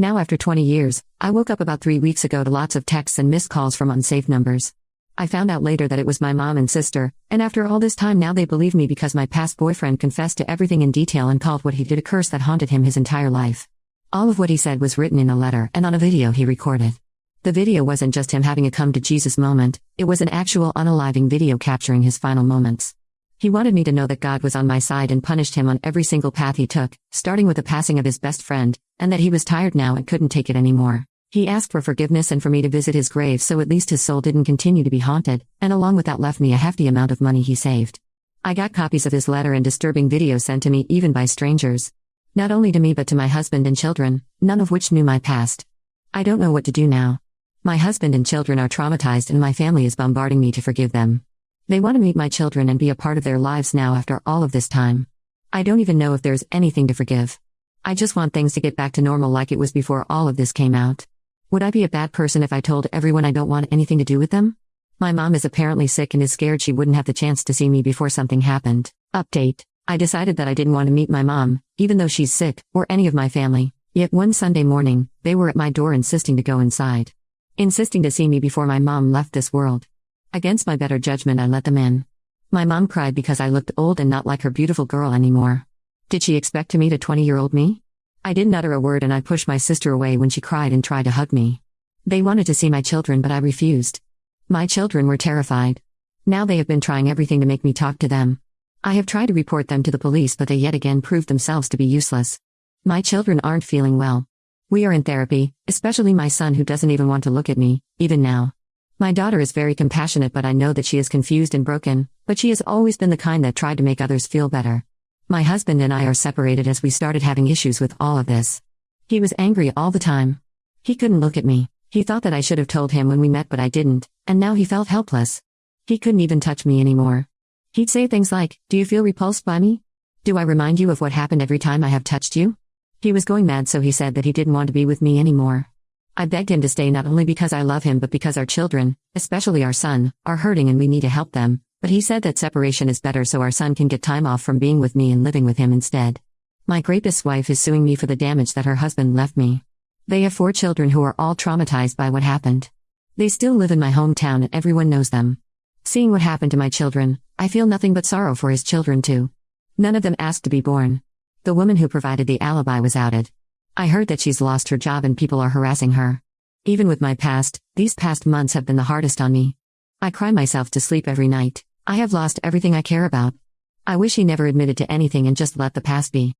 Now after 20 years, I woke up about 3 weeks ago to lots of texts and missed calls from unsafe numbers. I found out later that it was my mom and sister, and after all this time now they believe me because my past boyfriend confessed to everything in detail and called what he did a curse that haunted him his entire life. All of what he said was written in a letter and on a video he recorded. The video wasn't just him having a come to Jesus moment, it was an actual unaliving video capturing his final moments. He wanted me to know that God was on my side and punished him on every single path he took, starting with the passing of his best friend, and that he was tired now and couldn't take it anymore. He asked for forgiveness and for me to visit his grave so at least his soul didn't continue to be haunted, and along with that left me a hefty amount of money he saved. I got copies of his letter and disturbing videos sent to me even by strangers. Not only to me but to my husband and children, none of which knew my past. I don't know what to do now. My husband and children are traumatized and my family is bombarding me to forgive them. They want to meet my children and be a part of their lives now after all of this time. I don't even know if there's anything to forgive. I just want things to get back to normal like it was before all of this came out. Would I be a bad person if I told everyone I don't want anything to do with them? My mom is apparently sick and is scared she wouldn't have the chance to see me before something happened. Update. I decided that I didn't want to meet my mom, even though she's sick, or any of my family. Yet one Sunday morning, they were at my door insisting to go inside. Insisting to see me before my mom left this world. Against my better judgment I let them in. My mom cried because I looked old and not like her beautiful girl anymore. Did she expect to meet a 20-year-old me? I didn't utter a word and I pushed my sister away when she cried and tried to hug me. They wanted to see my children but I refused. My children were terrified. Now they have been trying everything to make me talk to them. I have tried to report them to the police but they yet again proved themselves to be useless. My children aren't feeling well. We are in therapy, especially my son who doesn't even want to look at me, even now. My daughter is very compassionate but I know that she is confused and broken, but she has always been the kind that tried to make others feel better. My husband and I are separated as we started having issues with all of this. He was angry all the time. He couldn't look at me. He thought that I should have told him when we met but I didn't, and now he felt helpless. He couldn't even touch me anymore. He'd say things like, "Do you feel repulsed by me? Do I remind you of what happened every time I have touched you?" He was going mad so he said that he didn't want to be with me anymore. I begged him to stay not only because I love him but because our children, especially our son, are hurting and we need to help them, but he said that separation is better so our son can get time off from being with me and living with him instead. My grapist wife is suing me for the damage that her husband left me. They have 4 children who are all traumatized by what happened. They still live in my hometown and everyone knows them. Seeing what happened to my children, I feel nothing but sorrow for his children too. None of them asked to be born. The woman who provided the alibi was outed. I heard that she's lost her job and people are harassing her. Even with my past, these past months have been the hardest on me. I cry myself to sleep every night. I have lost everything I care about. I wish he never admitted to anything and just let the past be.